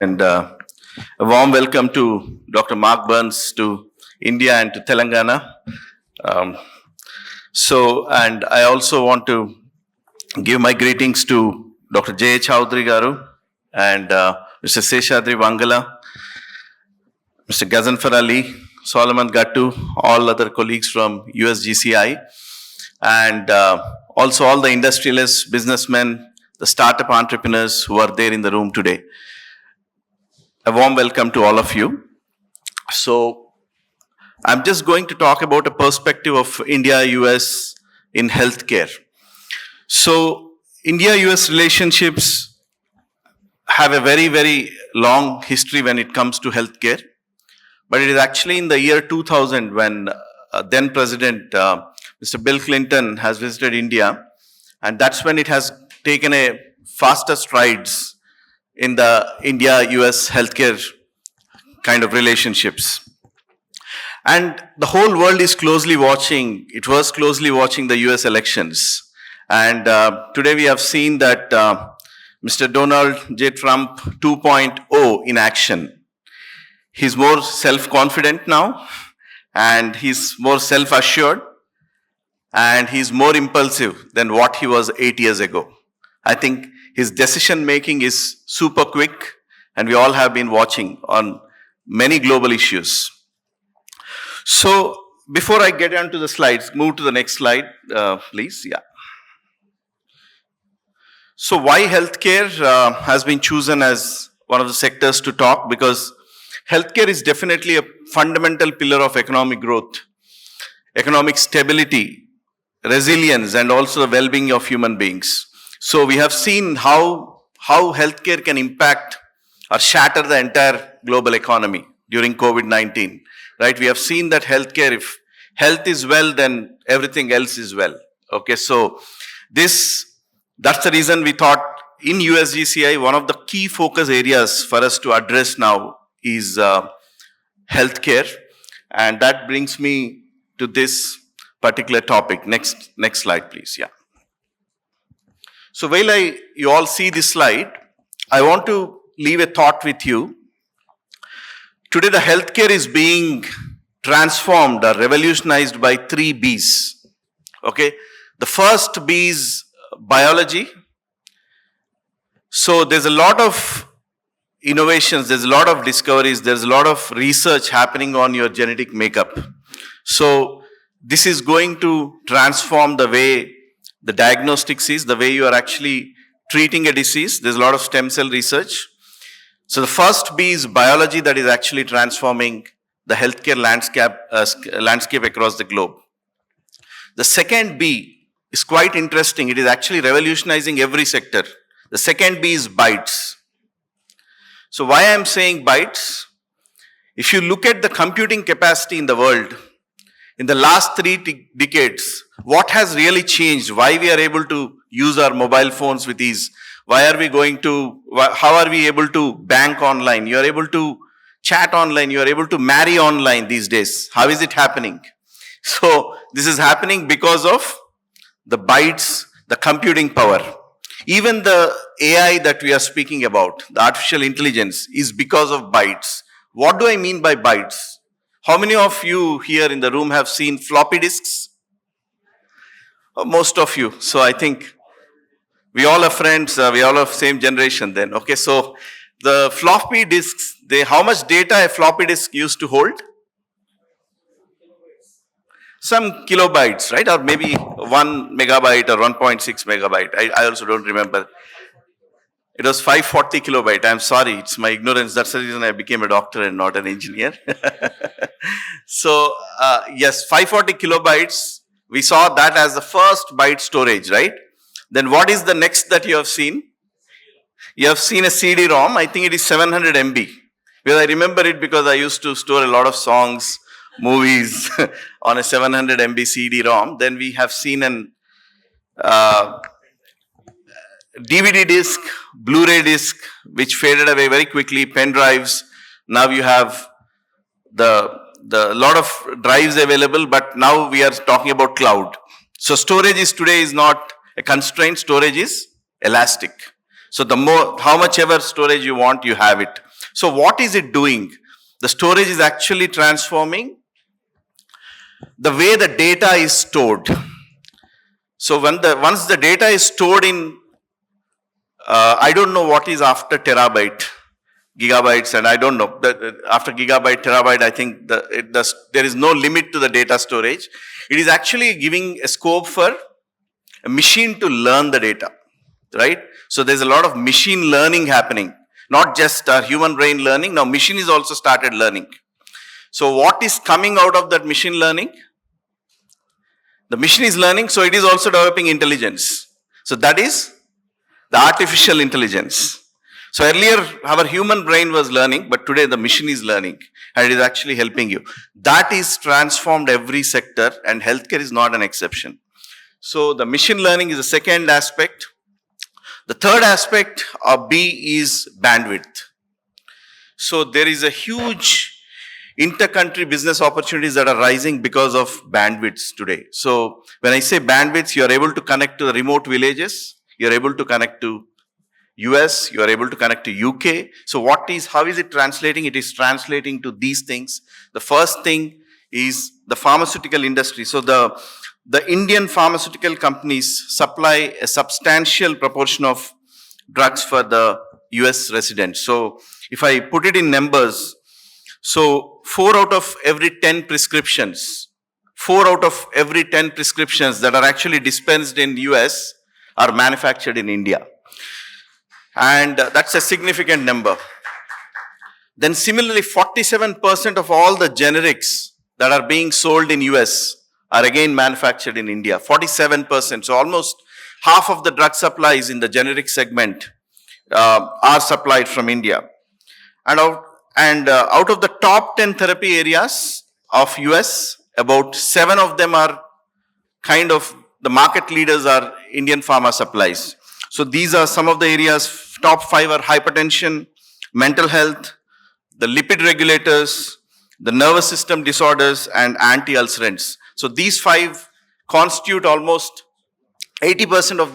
And a warm welcome to Dr. Mark Burns to India and to Telangana. Um, and I also want to give my greetings to Dr. J. Chowdhury Garu and Mr. Seshadri Vangala, Mr. Gazanfar Ali, Solomon Gattu, all other colleagues from USGCI, and also all the industrialists, businessmen, the startup entrepreneurs who are there in the room today. A warm welcome to all of you. So, I'm just going to talk about a perspective of India-US in healthcare. So, India-US relationships have a very, very long history when it comes to healthcare. But it is actually in the year 2000 when then President Mr. Bill Clinton has visited India, and that's when it has taken a faster strides in the India-US healthcare kind of relationships. And the whole world is closely watching, it was closely watching the US elections. And today we have seen that Mr. Donald J. Trump 2.0 in action. He's more self-confident now, and he's more self-assured, and he's more impulsive than what he was 8 years ago. I think his decision making is super quick, and we all have been watching on many global issues. So, before I get onto the slides, move to the next slide, please. Yeah. So, why healthcare has been chosen as one of the sectors to talk? Because healthcare is definitely a fundamental pillar of economic growth, economic stability, resilience, and also the well-being of human beings. So we have seen how healthcare can impact or shatter the entire global economy during COVID-19, right? We have seen that healthcare, if health is well, then everything else is well. Okay, so that's the reason we thought in USGCI, one of the key focus areas for us to address now is healthcare. And that brings me to this particular topic. Next slide, please. Yeah. So while you all see this slide, I want to leave a thought with you. Today, the healthcare is being transformed or revolutionized by 3 Bs. Okay, the first B is biology. So there's a lot of innovations, there's a lot of discoveries, there's a lot of research happening on your genetic makeup. So this is going to transform the way the diagnostics is, the way you are actually treating a disease. There's a lot of stem cell research. So the first B is biology, that is actually transforming the healthcare landscape across the globe. The second B is quite interesting. It is actually revolutionizing every sector. The second B is bytes. So why I am saying bytes? If you look at the computing capacity in the world, in the last 3 decades, what has really changed? Why we are able to use our mobile phones with ease? How are we able to bank online? You are able to chat online. You are able to marry online these days. How is it happening? So this is happening because of the bytes, the computing power. Even the AI that we are speaking about, the artificial intelligence, is because of bytes. What do I mean by bytes? How many of you here in the room have seen floppy disks? Most of you. So I think we all are friends, we all have same generation then. Okay, so the floppy disks, how much data a floppy disk used to hold? Some kilobytes, right? Or maybe 1 megabyte or 1.6 megabyte. I also don't remember. It was 540 kilobyte. I'm sorry, it's my ignorance. That's the reason I became a doctor and not an engineer. So, yes, 540 kilobytes. We saw that as the first byte storage, right? Then what is the next that you have seen? You have seen a CD-ROM. I think it is 700 MB. Because I remember it because I used to store a lot of songs, movies on a 700 MB CD-ROM. Then we have seen an DVD disc, Blu-ray disc, which faded away very quickly, pen drives. Now you have the lot of drives available, but now we are talking about cloud. So storage today is not a constraint, storage is elastic. So how much ever storage you want, you have it. So what is it doing? The storage is actually transforming the way the data is stored. So once the data is stored in, I don't know what is after terabyte, gigabytes, and I don't know. After gigabyte, terabyte, I think there is no limit to the data storage. It is actually giving a scope for a machine to learn the data, right? So there's a lot of machine learning happening, not just human brain learning. Now machine is also started learning. So what is coming out of that machine learning? The machine is learning, so it is also developing intelligence. So that is the artificial intelligence. So earlier our human brain was learning, but today the machine is learning and it is actually helping you. That is transformed every sector, and healthcare is not an exception. So the machine learning is the second aspect. The third aspect of B is bandwidth. So there is a huge inter-country business opportunities that are rising because of bandwidths today. So when I say bandwidths, you are able to connect to the remote villages, you are able to connect to US, you are able to connect to UK. So how is it translating? It is translating to these things. The first thing is the pharmaceutical industry. So the Indian pharmaceutical companies supply a substantial proportion of drugs for the US residents. So if I put it in numbers, so 4 out of every 10 prescriptions that are actually dispensed in US are manufactured in India. And that's a significant number. Then similarly, 47% of all the generics that are being sold in US are again manufactured in India. 47%. So almost half of the drug supplies in the generic segment are supplied from India. And out of the top 10 therapy areas of US, about 7 of them are kind of, the market leaders are Indian pharma supplies. So these are some of the areas. Top 5 are hypertension, mental health, the lipid regulators, the nervous system disorders, and anti-ulcerants. So these 5 constitute almost 80% of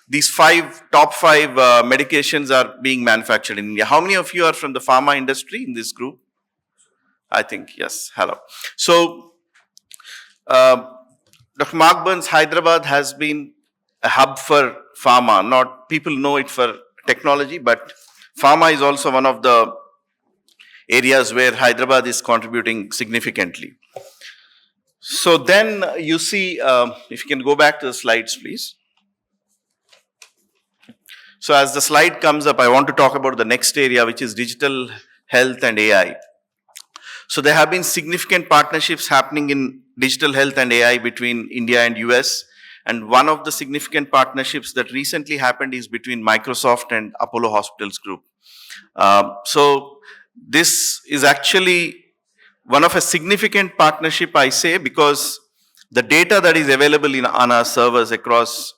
these top 5 medications are being manufactured in India. How many of you are from the pharma industry in this group? I think, yes. Hello. So Dr. Mark Burns, Hyderabad has been a hub for pharma. Not people know it for technology, but pharma is also one of the areas where Hyderabad is contributing significantly. So then you see, if you can go back to the slides, please. So as the slide comes up, I want to talk about the next area, which is digital health and AI. So there have been significant partnerships happening in digital health and AI between India and US. And one of the significant partnerships that recently happened is between Microsoft and Apollo Hospitals Group. So this is actually one of a significant partnership, I say, because the data that is available on our servers across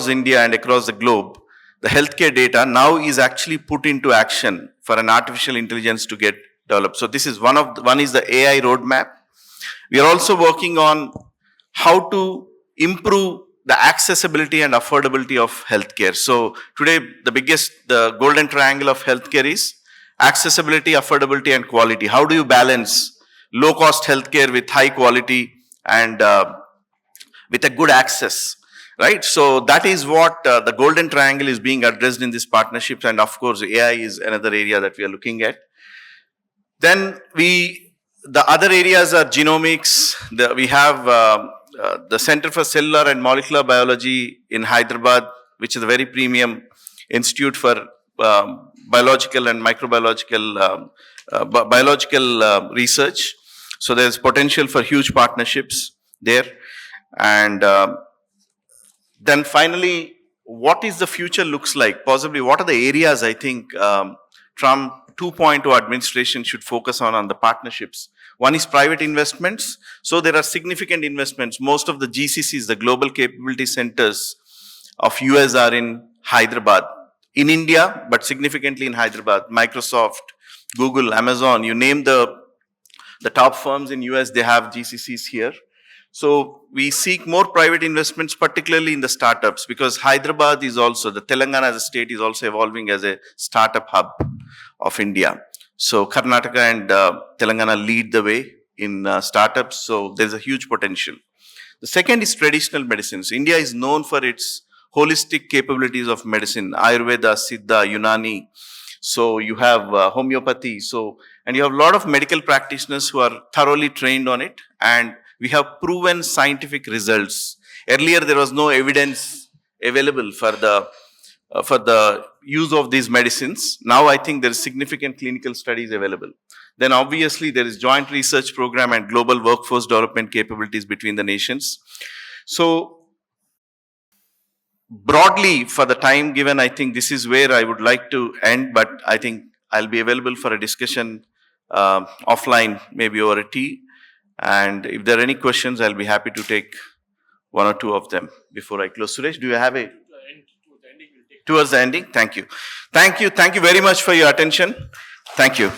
India and across the globe, the healthcare data now is actually put into action for an artificial intelligence to get developed. So this is one is the AI roadmap. We are also working on how to improve the accessibility and affordability of healthcare. So today, the golden triangle of healthcare is accessibility, affordability, and quality. How do you balance low-cost healthcare with high quality and with a good access, right? So that is what the golden triangle is being addressed in this partnership, and of course, AI is another area that we are looking at. Then the other areas are genomics. We have the Center for Cellular and Molecular Biology in Hyderabad, which is a very premium institute for biological and microbiological biological research. So there's potential for huge partnerships there. And then finally, what is the future looks like? Possibly, what are the areas I think Trump 2.0 administration should focus on the partnerships? One is private investments. So there are significant investments. Most of the GCCs, the Global Capability Centers of US are in Hyderabad. In India, but significantly in Hyderabad. Microsoft, Google, Amazon, you name the top firms in US, they have GCCs here. So we seek more private investments, particularly in the startups, because Hyderabad is also, the Telangana as a state is also evolving as a startup hub of India. So Karnataka and Telangana lead the way in startups. So there's a huge potential. The second is traditional medicines. India is known for its holistic capabilities of medicine, Ayurveda, Siddha, Unani. So you have homeopathy. So, and you have a lot of medical practitioners who are thoroughly trained on it. And we have proven scientific results. Earlier, there was no evidence available for the use of these medicines. Now, I think there is significant clinical studies available. Then, obviously, there is joint research program and global workforce development capabilities between the nations. So, broadly, for the time given, I think this is where I would like to end. But I think I'll be available for a discussion offline, maybe over a tea. And if there are any questions, I'll be happy to take one or two of them before I close. Suresh, do you have a towards the ending? Thank you. Thank you. Thank you very much for your attention. Thank you.